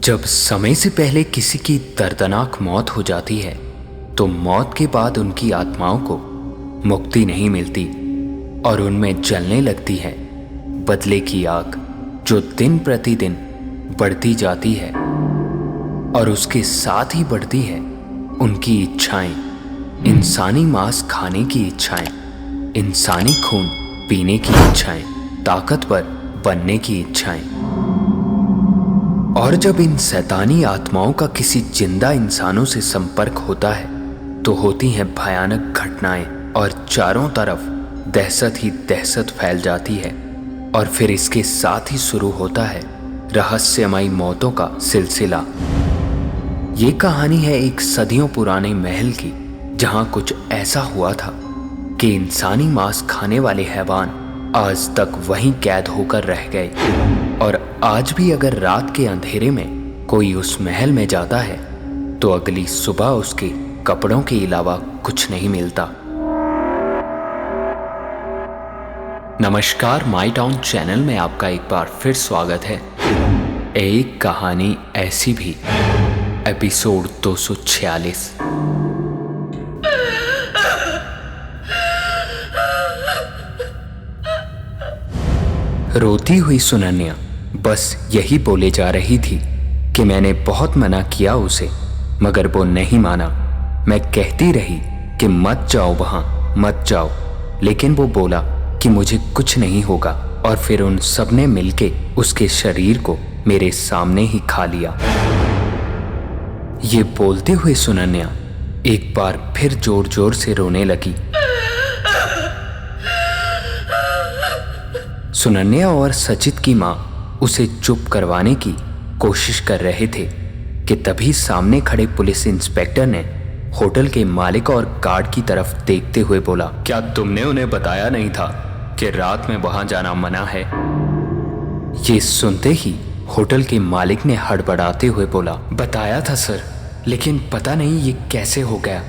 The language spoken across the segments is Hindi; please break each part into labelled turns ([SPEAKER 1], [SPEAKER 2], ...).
[SPEAKER 1] जब समय से पहले किसी की दर्दनाक मौत हो जाती है तो मौत के बाद उनकी आत्माओं को मुक्ति नहीं मिलती और उनमें जलने लगती है बदले की आग, जो दिन प्रतिदिन बढ़ती जाती है और उसके साथ ही बढ़ती है उनकी इच्छाएं, इंसानी मांस खाने की इच्छाएं, इंसानी खून पीने की इच्छाएं, ताकतवर बनने की इच्छाएं। और जब इन शैतानी आत्माओं का किसी जिंदा इंसानों से संपर्क होता है तो होती हैं भयानक घटनाएं और चारों तरफ दहशत ही दहशत फैल जाती है। और फिर इसके साथ ही शुरू होता है रहस्यमयी मौतों का सिलसिला। ये कहानी है एक सदियों पुराने महल की, जहां कुछ ऐसा हुआ था कि इंसानी मांस खाने वाले हैवान आज तक वहीं कैद होकर रह गए। और आज भी अगर रात के अंधेरे में कोई उस महल में जाता है तो अगली सुबह उसके कपड़ों के अलावा कुछ नहीं मिलता। नमस्कार, माई टाउन चैनल में आपका एक बार फिर स्वागत है। एक कहानी ऐसी भी, एपिसोड 246। रोती हुई सुनन्या बस यही बोले जा रही थी कि मैंने बहुत मना किया उसे, मगर वो नहीं माना। मैं कहती रही कि मत जाओ वहां, मत जाओ, लेकिन वो बोला कि मुझे कुछ नहीं होगा। और फिर उन सब ने मिलके उसके शरीर को मेरे सामने ही खा लिया। ये बोलते हुए सुनन्या एक बार फिर जोर जोर से रोने लगी। सुनन्या और सचित की माँ उसे चुप करवाने की कोशिश कर रहे थे कि तभी सामने खड़े पुलिस इंस्पेक्टर ने होटल के मालिक और गार्ड की तरफ देखते हुए बोला, क्या तुमने उन्हें बताया नहीं था कि रात में वहां जाना मना है? ये सुनते ही होटल के मालिक ने हड़बड़ाते हुए बोला, बताया था सर, लेकिन पता नहीं ये कैसे हो गया।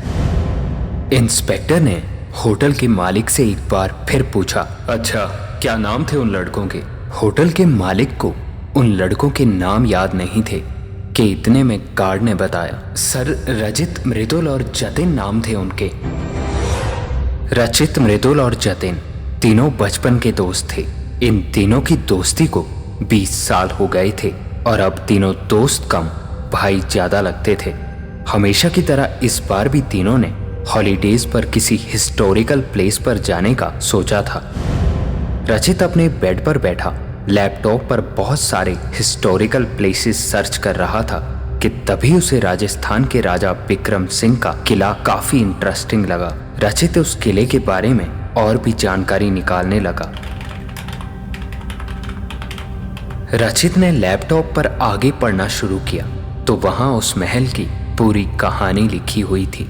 [SPEAKER 1] इंस्पेक्टर ने होटल के मालिक से एक बार फिर पूछा, अच्छा क्या नाम थे उन लड़कों के? होटल के मालिक को उन लड़कों के नाम याद नहीं थे कि इतने में गार्ड ने बताया, सर रचित, मृदुल और जतिन नाम थे उनके। रचित, मृदुल और जतिन तीनों बचपन के दोस्त थे। इन तीनों की दोस्ती को 20 साल हो गए थे और अब तीनों दोस्त कम, भाई ज्यादा लगते थे। हमेशा की तरह इस बार भी तीनों ने हॉलीडेज पर किसी हिस्टोरिकल प्लेस पर जाने का सोचा था। रचित अपने बेड पर बैठा लैपटॉप पर बहुत सारे हिस्टोरिकल प्लेसेस सर्च कर रहा था कि तभी उसे राजस्थान के राजा विक्रम सिंह का किला काफी इंटरेस्टिंग लगा। रचित उस किले के बारे में और भी जानकारी निकालने लगा। रचित ने लैपटॉप पर आगे पढ़ना शुरू किया तो वहां उस महल की पूरी कहानी लिखी हुई थी।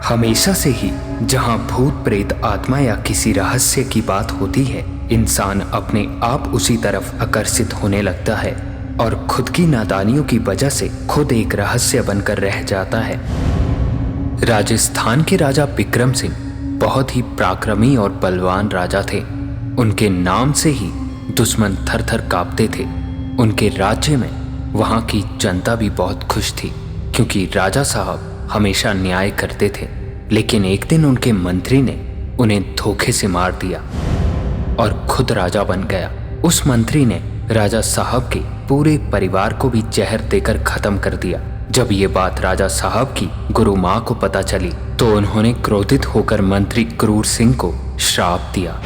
[SPEAKER 1] हमेशा से ही जहां भूत प्रेत आत्मा या किसी रहस्य की बात होती है, इंसान अपने आप उसी तरफ आकर्षित होने लगता है और खुद की नादानियों की वजह से खुद एक रहस्य बनकर रह जाता है। राजस्थान के राजा विक्रम सिंह बहुत ही पराक्रमी और बलवान राजा थे। उनके नाम से ही दुश्मन थर थर कांपते थे। उनके राज्य में वहां की जनता भी बहुत खुश थी क्योंकि राजा साहब हमेशा न्याय करते थे। लेकिन एक दिन उनके मंत्री ने उन्हें धोखे से मार दिया और खुद राजा बन गया। उस मंत्री ने राजा साहब के पूरे परिवार को भी जहर देकर खत्म कर दिया। जब ये बात राजा साहब की गुरु माँ को पता चली तो उन्होंने क्रोधित होकर मंत्री क्रूर सिंह को श्राप दिया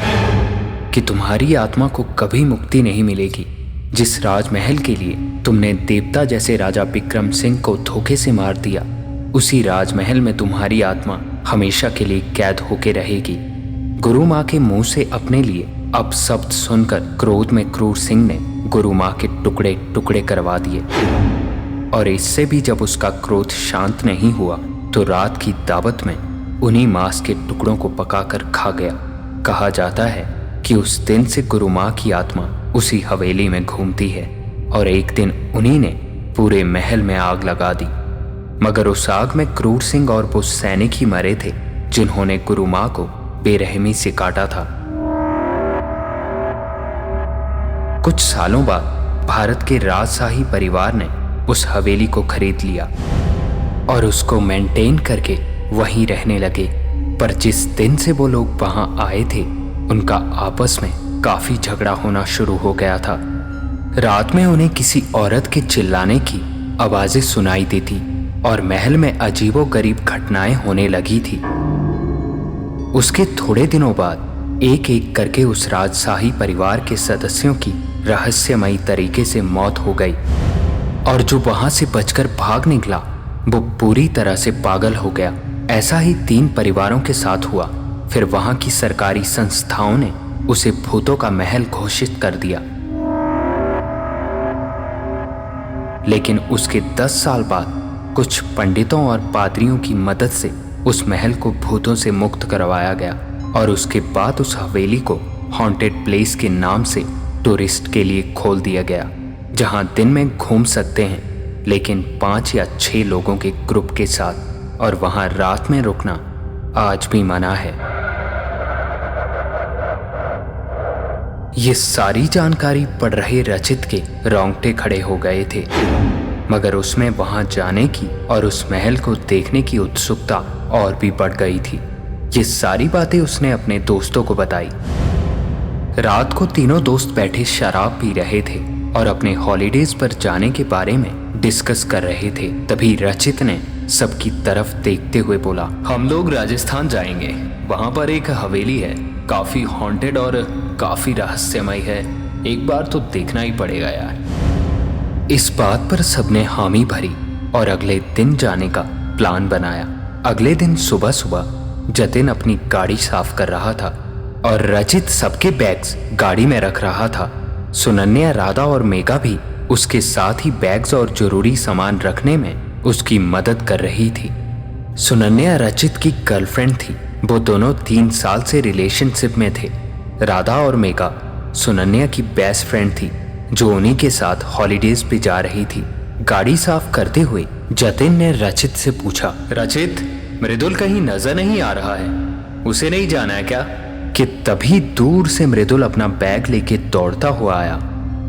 [SPEAKER 1] कि तुम्हारी आत्मा को कभी मुक्ति नहीं मिलेगी। जिस राजमहल के लिए तुमने देवता जैसे राजा विक्रम सिंह को धोखे से मार दिया, उसी राजमहल में तुम्हारी आत्मा हमेशा के लिए कैद होके रहेगी। गुरु माँ के मुंह से अपने लिए अब शब्द सुनकर क्रोध में क्रूर सिंह ने गुरु माँ के टुकड़े टुकड़े करवा दिए। और इससे भी जब उसका क्रोध शांत नहीं हुआ तो रात की दावत में उन्हीं मांस के टुकड़ों को पकाकर खा गया। कहा जाता है कि उस दिन से गुरु माँ की आत्मा उसी हवेली में घूमती है और एक दिन उन्हीं ने पूरे महल में आग लगा दी। मगर उस आग में क्रूर सिंह और वो सैनिक ही मरे थे जिन्होंने गुरु माँ को बेरहमी से काटा था। कुछ सालों बाद भारत के राजशाही परिवार ने उस हवेली को खरीद लिया और उसको मेंटेन करके वहीं रहने लगे। पर जिस दिन से वो लोग वहां आए थे, उनका आपस में काफी झगड़ा होना शुरू हो गया था। रात में उन्हें किसी औरत के चिल्लाने की आवाजें सुनाई देती और महल में अजीबोगरीब घटनाएं होने लगी थी। उसके थोड़े दिनों बाद एक एक करके उस राजशाही परिवार के सदस्यों की रहस्यमयी तरीके से मौत हो गई और जो वहां से बचकर भाग निकला वो पूरी तरह से पागल हो गया। ऐसा ही 3 परिवारों के साथ हुआ। फिर वहां की सरकारी संस्थाओं ने उसे भूतों का महल घोषित कर दिया। लेकिन उसके 10 साल बाद कुछ पंडितों और पादरियों की मदद से उस महल को भूतों से मुक्त करवाया गया और उसके बाद उस हवेली को हॉन्टेड प्लेस के नाम से टूरिस्ट के लिए खोल दिया गया, जहां दिन में घूम सकते हैं लेकिन 5 या 6 लोगों के ग्रुप के साथ, और वहां रात में रुकना आज भी मना है। ये सारी जानकारी पढ़ रहे रचित के रोंगटे खड़े हो गए थे, मगर उसमें वहां जाने की और उस महल को देखने की उत्सुकता और भी बढ़ गई थी। ये सारी बातें उसने अपने दोस्तों को बताई। रात को तीनों दोस्त बैठे शराब पी रहे थे और अपने हॉलीडेज पर जाने के बारे में डिस्कस कर रहे थे। तभी रचित ने सबकी तरफ देखते हुए बोला, हम लोग राजस्थान जाएंगे। वहां पर एक हवेली है, काफी हॉन्टेड और काफी रहस्यमय है। एक बार तो देखना ही पड़ेगा यार। इस बात पर सबने हामी भरी और अगले दिन जाने का प्लान बनाया। अगले दिन सुबह सुबह जतिन अपनी गाड़ी साफ कर रहा था और रचित सबके बैग्स गाड़ी में रख रहा था। सुनन्या, राधा और मेघा भी उसके साथ ही बैग्स और जरूरी सामान रखने में उसकी मदद कर रही थी। सुनन्या रचित की गर्लफ्रेंड थी। वो दोनों 3 साल से रिलेशनशिप में थे। राधा और मेघा सुनन्या की बेस्ट फ्रेंड थी जो उन्हीं के साथ हॉलीडेज पे जा रही थी। गाड़ी साफ करते हुए जतिन ने रचित से पूछा, रचित, मृदुल कहीं नजर नहीं आ रहा है, उसे नहीं जाना है क्या? कि तभी दूर से मृदुल अपना बैग लेके दौड़ता हुआ आया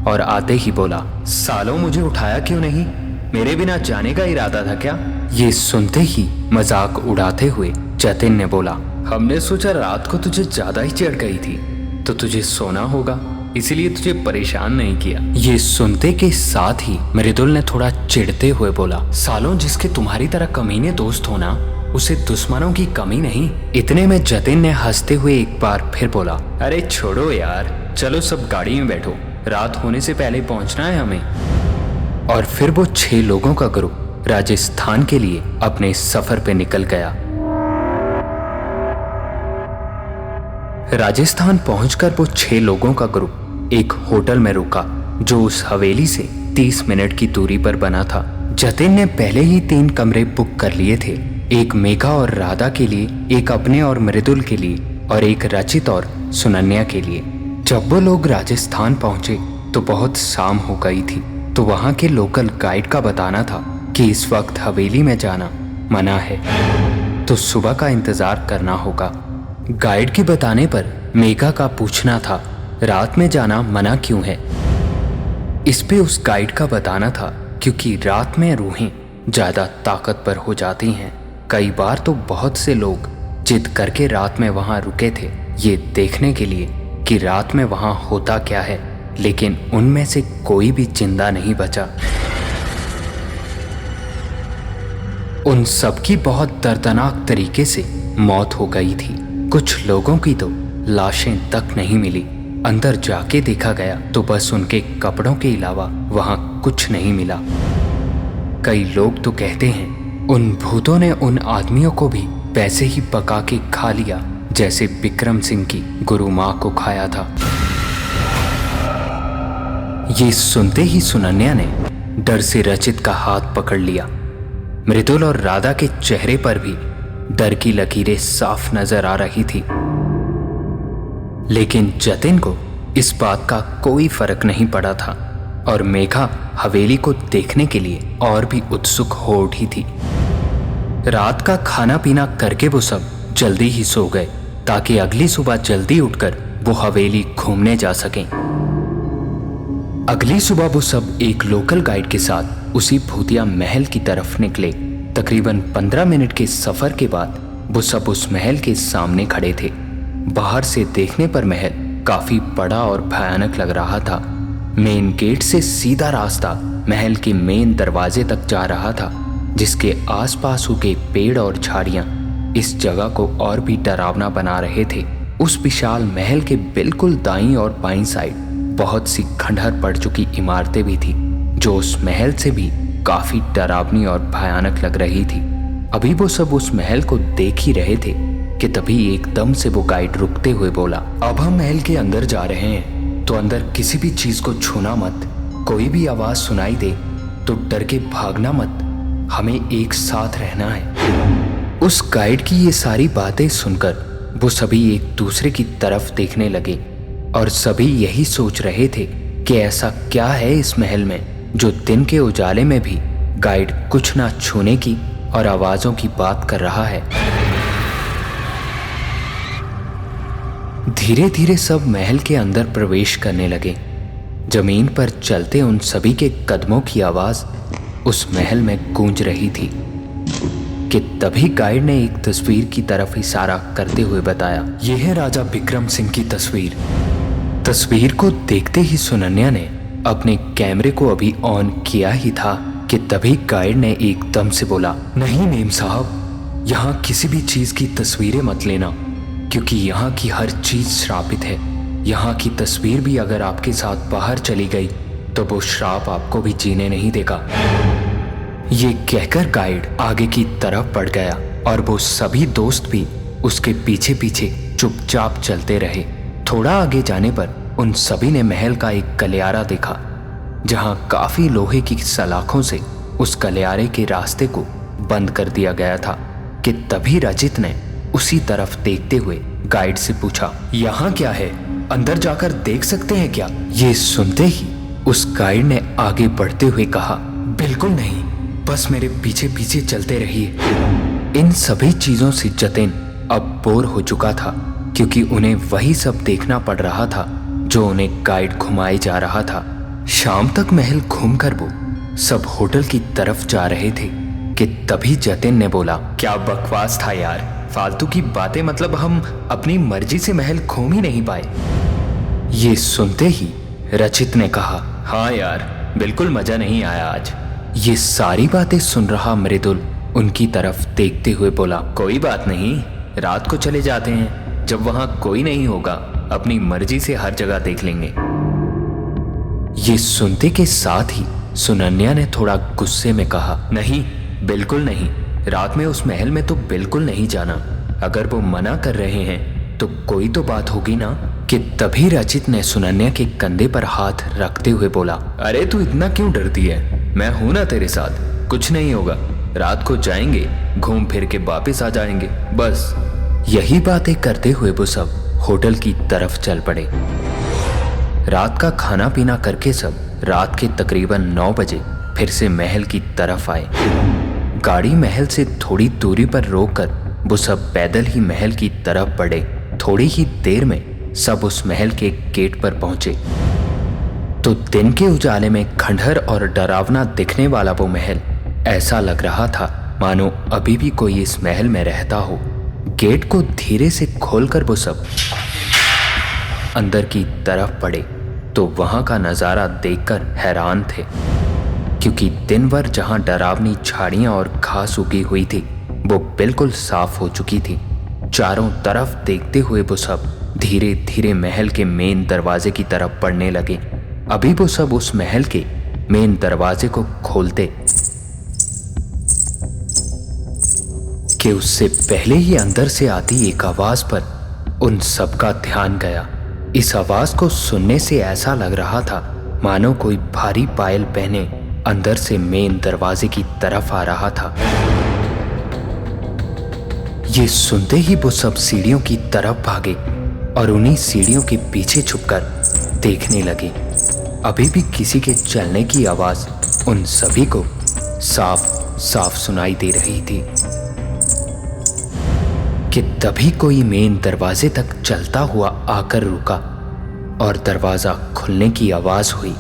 [SPEAKER 1] और आते ही बोला, सालों मुझे उठाया क्यों नहीं? मेरे बिना जाने का इरादा था क्या? ये सुनते ही मजाक उड़ाते हुए जतिन ने बोला, हमने सोचा रात को तुझे ज्यादा ही चढ़ गई थी तो तुझे सोना होगा, इसीलिए तुझे परेशान नहीं किया। ये सुनते के साथ ही मृदुल ने थोड़ा चिढ़ते हुए बोला, सालों जिसके तुम्हारी तरह कमीने दोस्त होना, उसे दुश्मनों की कमी नहीं। इतने में जतिन ने हंसते हुए एक बार फिर बोला, अरे छोड़ो यार, चलो सब गाड़ी में बैठो, रात होने से पहले पहुंचना है हमें। और फिर वो 6 लोगों का ग्रुप राजस्थान के लिए अपने सफर पे निकल गया। राजस्थान पहुंचकर वो 6 लोगों का ग्रुप एक होटल में रुका जो उस हवेली से 30 मिनट की दूरी पर बना था। जतिन ने पहले ही 3 कमरे बुक कर लिए थे, एक मेघा और राधा के लिए, एक अपने और मृदुल के लिए और एक रचित और सुनन्या के लिए। जब वो लोग राजस्थान पहुंचे तो बहुत शाम हो गई थी, तो वहां के लोकल गाइड का बताना था कि इस वक्त हवेली में जाना मना है, तो सुबह का इंतजार करना होगा। गाइड के बताने पर मेघा का पूछना था, रात में जाना मना क्यों है? इस पे उस गाइड का बताना था क्योंकि रात में रूहें ज्यादा ताकतवर हो जाती हैं। कई बार तो बहुत से लोग जिद करके रात में वहां रुके थे ये देखने के लिए कि रात में वहां होता क्या है, लेकिन उनमें से कोई भी जिंदा नहीं बचा। उन सबकी बहुत दर्दनाक तरीके से मौत हो गई थी। कुछ लोगों की तो लाशें तक नहीं मिली। अंदर जाके देखा गया तो बस उनके कपड़ों के अलावा वहां कुछ नहीं मिला। कई लोग तो कहते हैं उन भूतों ने उन आदमियों को भी वैसे ही पका के खा लिया जैसे विक्रम सिंह की गुरु माँ को खाया था। ये सुनते ही सुनन्या ने डर से रचित का हाथ पकड़ लिया। मृदुल और राधा के चेहरे पर भी डर की लकीरें साफ नजर आ रही थी, लेकिन जतिन को इस बात का कोई फर्क नहीं पड़ा था और मेघा हवेली को देखने के लिए और भी उत्सुक हो उठी थी। रात का खाना पीना करके वो सब जल्दी ही सो गए ताकि अगली सुबह जल्दी उठकर वो हवेली घूमने जा सकें। अगली सुबह वो सब एक लोकल गाइड के साथ उसी भूतिया महल की तरफ निकले। तकरीबन 15 मिनट के सफर के बाद वो सब उस महल के सामने खड़े थे। बाहर से देखने पर महल काफी बड़ा और भयानक लग रहा था। मेन गेट से सीधा रास्ता महल के मेन दरवाजे तक जा रहा था, जिसके आसपास उगे पेड़ और झाड़ियां इस जगह को और भी डरावना बना रहे थे। उस विशाल महल के बिल्कुल दाईं और बाईं साइड बहुत सी खंडहर पड़ चुकी इमारतें भी थी, जो उस महल से भी काफी डरावनी और भयानक लग रही थी। अभी वो सब उस महल को देख ही रहे थे कि तभी एकदम से वो गाइड रुकते हुए बोला, अब हम महल के अंदर जा रहे हैं, तो अंदर किसी भी चीज को छूना मत। कोई भी आवाज सुनाई दे तो डर के भागना मत। हमें एक साथ रहना है। उस गाइड की ये सारी बातें सुनकर वो सभी एक दूसरे की तरफ देखने लगे और सभी यही सोच रहे थे कि ऐसा क्या है इस महल में जो दिन के उजाले में भी गाइड कुछ ना छूने की और आवाजों की बात कर रहा है। धीरे धीरे सब महल के अंदर प्रवेश करने लगे। जमीन पर चलते उन सभी के कदमों की आवाज उस महल में गूंज रही थी कि तभी गाइड ने एक तस्वीर की तरफ इशारा करते हुए बताया, यह है राजा विक्रम सिंह की तस्वीर। तस्वीर को देखते ही सुनन्या ने अपने कैमरे को अभी ऑन किया ही था कि तभी गाइड ने एकदम से बोला, नहीं मेम साहब, यहाँ किसी भी चीज की तस्वीरें मत लेना, क्योंकि यहाँ की हर चीज श्रापित है। यहाँ की तस्वीर भी अगर आपके साथ बाहर चली गई तो वो श्राप आपको भी जीने नहीं देगा। ये कहकर गाइड आगे की तरफ बढ़ गया और वो सभी दोस्त भी उसके पीछे पीछे चुपचाप चलते रहे। थोड़ा आगे जाने पर उन सभी ने महल का एक गलियारा देखा, जहां काफी लोहे की सलाखों से उस गलियारे के रास्ते को बंद कर दिया गया था कि तभी रचित ने उसी तरफ देखते हुए गाइड से पूछा, यहाँ क्या है? अंदर जाकर देख सकते हैं क्या? ये सुनते ही उस गाइड ने आगे बढ़ते हुए कहा, बिल्कुल नहीं, बस मेरे पीछे पीछे चलते रहिए। इन सभी चीजों से जतिन अब बोर हो चुका था, क्योंकि उन्हें वही सब देखना पड़ रहा था जो उन्हें गाइड घुमाए जा रहा था। शाम तक महल घूमकर वो सब होटल की तरफ जा रहे थे कि तभी जतिन ने बोला, क्या बकवास था यार, फालतू की बातें, मतलब हम अपनी मर्जी से महल घूम ही नहीं पाए। ये सुनते ही रचित ने कहा, हाँ यार, बिल्कुल मजा नहीं आया आज। ये सारी बातें सुन रहा मृदुल उनकी तरफ देखते हुए बोला, कोई बात नहीं, रात को चले जाते हैं, जब वहां कोई नहीं होगा अपनी मर्जी से हर जगह देख लेंगे। ये सुनते के साथ ही सुनन्या ने थोड़ा गुस्से में कहा, नहीं, बिल्कुल नहीं, रात में उस महल में तो बिल्कुल नहीं जाना। अगर वो मना कर रहे हैं तो कोई तो बात होगी ना। कि तभी रचित ने सुनन्या के कंधे पर हाथ रखते हुए बोला, अरे तू इतना क्यों डरती है? मैं हूं ना तेरे साथ, कुछ नहीं होगा। रात को जाएंगे, घूम फिर के वापस आ जाएंगे, बस। यही बातें करते हुए वो सब होटल की तरफ चल पड़े। रात का खाना पीना करके सब रात के तकरीबन 9 बजे फिर से महल की तरफ आए। गाड़ी महल से थोड़ी दूरी पर रोककर वो सब पैदल ही महल की तरफ बढ़े। थोड़ी ही देर में सब उस महल के गेट पर पहुंचे तो दिन के उजाले में खंडहर और डरावना दिखने वाला वो महल ऐसा लग रहा था मानो अभी भी कोई इस महल में रहता हो। गेट को धीरे से खोलकर वो सब अंदर की तरफ बढ़े तो वहां का नजारा देखकर हैरान थे, क्योंकि दिन भर जहां डरावनी झाड़ियां और घास उगी हुई थी वो बिल्कुल साफ हो चुकी थी। चारों तरफ देखते हुए वो सब धीरे धीरे महल के मेन दरवाजे की तरफ बढ़ने लगे। अभी वो सब उस महल के मेन दरवाजे को खोलते कि उससे पहले ही अंदर से आती एक आवाज पर उन सब का ध्यान गया। इस आवाज को सुनने से ऐसा लग रहा था मानो कोई भारी पायल पहने अंदर से मेन दरवाजे की तरफ आ रहा था। ये सुनते ही वो सब सीढ़ियों की तरफ भागे और उन्हीं सीढ़ियों के पीछे छुपकर देखने लगे। अभी भी किसी के चलने की आवाज उन सभी को साफ साफ सुनाई दे रही थी कि तभी कोई मेन दरवाजे तक चलता हुआ आकर रुका और दरवाजा खुलने की आवाज हुई।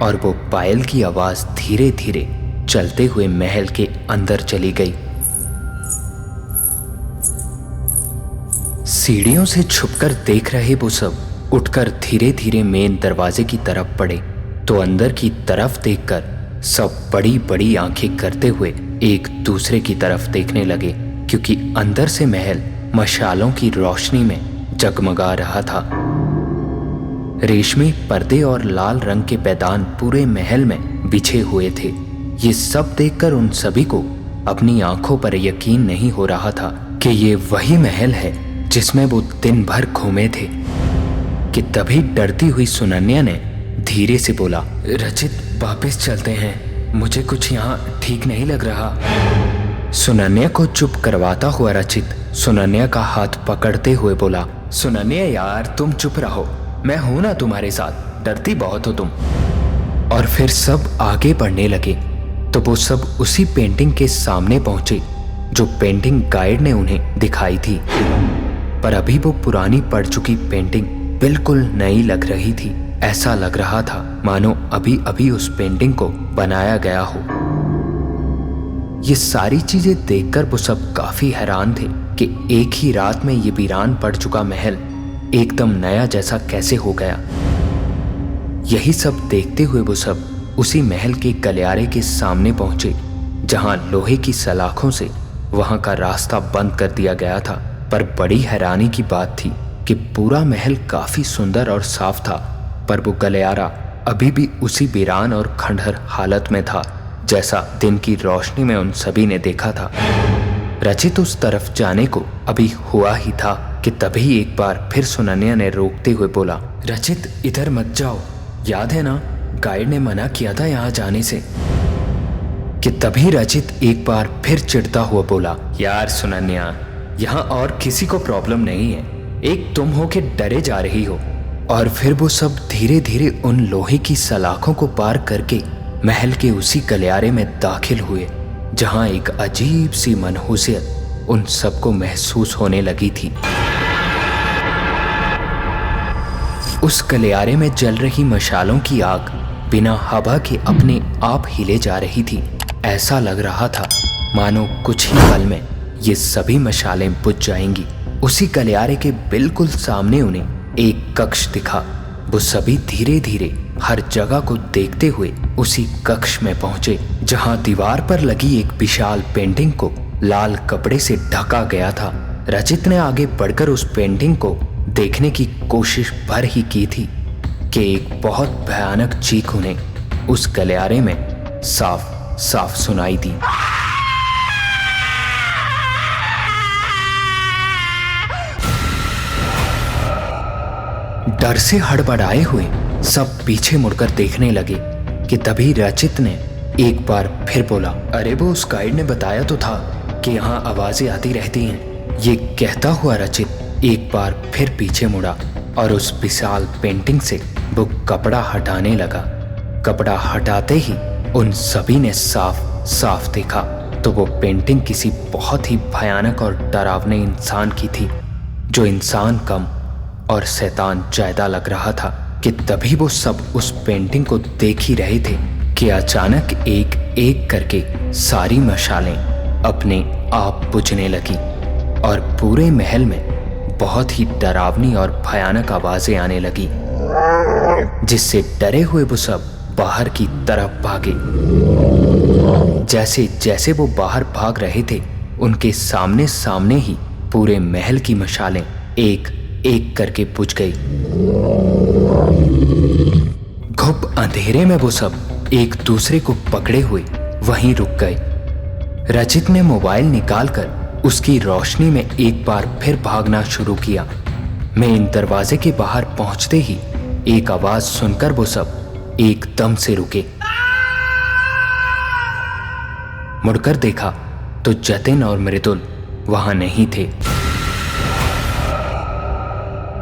[SPEAKER 1] और वो पायल की आवाज धीरे धीरे चलते हुए महल के अंदर चली गई। सीढ़ियों से छुपकर देख रहे वो सब उठकर धीरे धीरे मेन दरवाजे की तरफ बढ़े तो अंदर की तरफ देखकर सब बड़ी बड़ी आंखें करते हुए एक दूसरे की तरफ देखने लगे, क्योंकि अंदर से महल मशालों की रोशनी में जगमगा रहा था। रेशमी पर्दे और लाल रंग के पैदान पूरे महल में बिछे हुए थे। ये सब देखकर उन सभी को अपनी आंखों पर यकीन नहीं हो रहा था कि ये वही महल है जिसमें वो दिन भर घूमे थे कि तभी डरती हुई सुनन्या ने धीरे से बोला, रचित वापस चलते हैं, मुझे कुछ यहाँ ठीक नहीं लग रहा। सुनन्या को चुप करवाता हुआ रचित सुनन्या का हाथ पकड़ते हुए बोला, सुनन्या यार तुम चुप रहो, मैं हूं ना तुम्हारे साथ, डरती बहुत हो तुम। और फिर सब आगे बढ़ने लगे तो वो सब उसी पेंटिंग के सामने पहुंचे जो पेंटिंग गाइड ने उन्हें दिखाई थी, पर अभी वो पुरानी पड़ चुकी पेंटिंग बिल्कुल नई लग रही थी। ऐसा लग रहा था मानो अभी अभी उस पेंटिंग को बनाया गया हो। ये सारी चीजें देखकर वो सब काफी हैरान थे कि एक ही रात में ये वीरान पड़ चुका महल एकदम नया जैसा कैसे हो गया। यही सब देखते हुए वो सब उसी महल के गलियारे के सामने पहुंचे जहां लोहे की सलाखों से वहां का रास्ता बंद कर दिया गया था। पर बड़ी हैरानी की बात थी कि पूरा महल काफी सुंदर और साफ था, पर वो गलियारा अभी भी उसी वीरान और खंडहर हालत में था जैसा दिन की रोशनी में उन सभी ने देखा था। रचित उस तरफ जाने को अभी हुआ ही था कि तभी एक बार फिर सुनन्या ने रोकते हुए बोला, रचित इधर मत जाओ, याद है ना गाइड ने मना किया था यहाँ जाने से। कि तभी रचित एक बार फिर चिढ़ता हुआ बोला, यार सुनन्या यहाँ और किसी को प्रॉब्लम नहीं है, एक तुम हो के डरे जा रही हो। और फिर वो सब धीरे धीरे उन लोहे की सलाखों को पार करके महल के उसी गलियारे में दाखिल हुए जहां एक अजीब सी मनहूसियत उन सबको महसूस होने लगी थी। उस गलियारे में जल रही मशालों की आग बिना हवा के अपने आप हिले जा रही थी। ऐसा लग रहा था मानो कुछ ही पल में ये सभी मशालें बुझ जाएंगी। उसी गलियारे के बिल्कुल सामने उन्हें एक कक्ष दिखा। वो सभी धीरे धीरे हर जगह को देखते हुए उसी कक्ष में पहुंचे जहां दीवार पर लगी एक विशाल पेंटिंग को लाल कपड़े से ढका गया था। रचित ने आगे बढ़कर उस पेंटिंग को देखने की कोशिश भर ही की थी कि एक बहुत भयानक चीख उन्हें उस गलियारे में साफ साफ सुनाई दी। डर से हड़बड़ाए हुए सब पीछे मुड़कर देखने लगे कि तभी रचित ने एक बार फिर बोला, अरे वो उस गाइड ने बताया तो था कि यहाँ आवाजें आती रहती हैं। ये कहता हुआ रचित एक बार फिर पीछे मुड़ा और उस विशाल पेंटिंग से वो कपड़ा हटाने लगा। कपड़ा हटाते ही उन सभी ने साफ साफ देखा तो वो पेंटिंग किसी बहुत ही भयानक और डरावने इंसान की थी, जो इंसान कम और शैतान ज्यादा लग रहा था। कि तभी वो सब उस पेंटिंग को देख ही रहे थे कि अचानक एक एक करके सारी मशालें अपने आप बुझने लगी और पूरे महल में बहुत ही डरावनी और भयानक आवाजें आने लगी, जिससे डरे हुए वो सब बाहर की तरफ भागे। जैसे जैसे वो बाहर भाग रहे थे उनके सामने सामने ही पूरे महल की मशालें एक एक करके बुझ गई। घुप अंधेरे में वो सब एक दूसरे को पकड़े हुए वहीं रुक गए। रचित ने मोबाइल निकालकर उसकी रोशनी में एक बार फिर भागना शुरू किया। मेन दरवाजे के बाहर पहुंचते ही एक आवाज सुनकर वो सब एकदम से रुके। मुड़कर देखा तो जतिन और मृदुल वहां नहीं थे।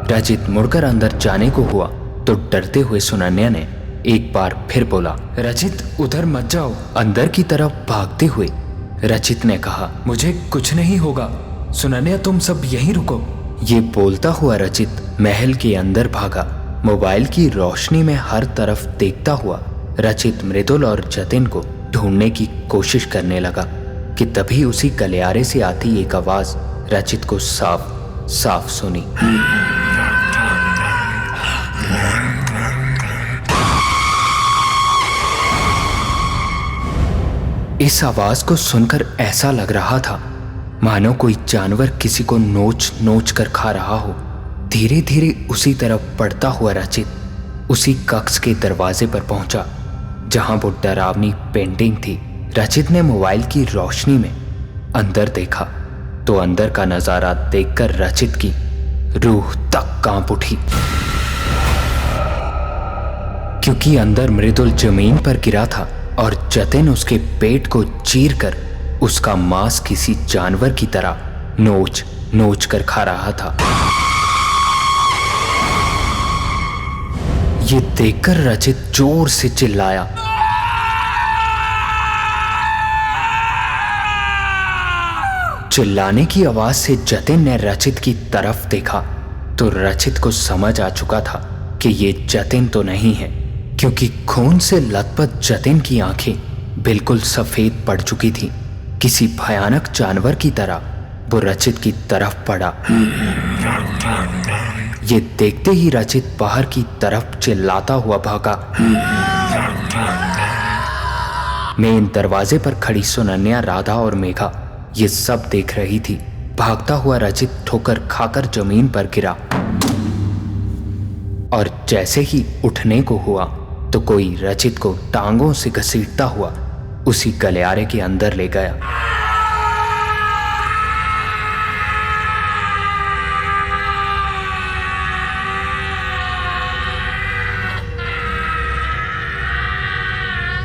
[SPEAKER 1] रचित मुड़कर अंदर जाने को हुआ तो डरते हुए सुनन्या ने एक बार फिर बोला, रचित उधर मत जाओ। अंदर की तरफ भागते हुए रचित ने कहा, मुझे कुछ नहीं होगा, सुनन्या तुम सब यहीं रुको। ये बोलता हुआ रचित महल के अंदर भागा। मोबाइल की रोशनी में हर तरफ देखता हुआ रचित मृदुल और जतिन को ढूंढने की कोशिश करने लगा कि तभी उसी गलियारे से आती एक आवाज रचित को साफ साफ सुनी। इस आवाज को सुनकर ऐसा लग रहा था मानो कोई जानवर किसी को नोच नोच कर खा रहा हो। धीरे धीरे उसी तरफ बढ़ता हुआ रचित उसी कक्ष के दरवाजे पर पहुंचा जहां वो डरावनी पेंटिंग थी। रचित ने मोबाइल की रोशनी में अंदर देखा तो अंदर का नजारा देखकर रचित की रूह तक कांप उठी, क्योंकि अंदर मृदुल जमीन पर गिरा था और जतिन उसके पेट को चीर कर उसका मांस किसी जानवर की तरह नोच नोच कर खा रहा था। ये देखकर रचित जोर से चिल्लाया। चिल्लाने की आवाज से जतिन ने रचित की तरफ देखा तो रचित को समझ आ चुका था कि ये जतिन तो नहीं है, क्योंकि खून से लथपथ जतिन की आंखें बिल्कुल सफेद पड़ चुकी थी। किसी भयानक जानवर की तरह वो रचित की तरफ पड़ा। ये देखते ही रचित बाहर की तरफ चिल्लाता हुआ भागा। मेन दरवाजे पर खड़ी सुनन्या, राधा और मेघा ये सब देख रही थी। भागता हुआ रचित ठोकर खाकर जमीन पर गिरा और जैसे ही उठने को हुआ तो कोई रचित को टांगों से घसीटता हुआ उसी गलियारे के अंदर ले गया।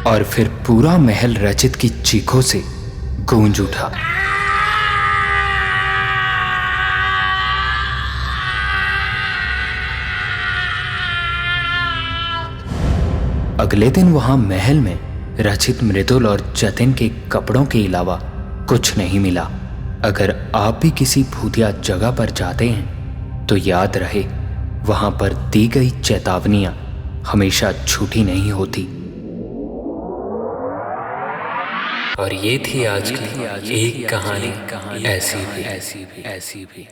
[SPEAKER 1] और फिर पूरा महल रचित की चीखों से गूंज उठा। अगले दिन वहां महल में रचित, मृदुल और जतिन के कपड़ों के अलावा कुछ नहीं मिला। अगर आप भी किसी भूतिया जगह पर जाते हैं तो याद रहे वहां पर दी गई चेतावनियां हमेशा झूठी नहीं होती।
[SPEAKER 2] और ये थी आज की एक कहानी ऐसी भी।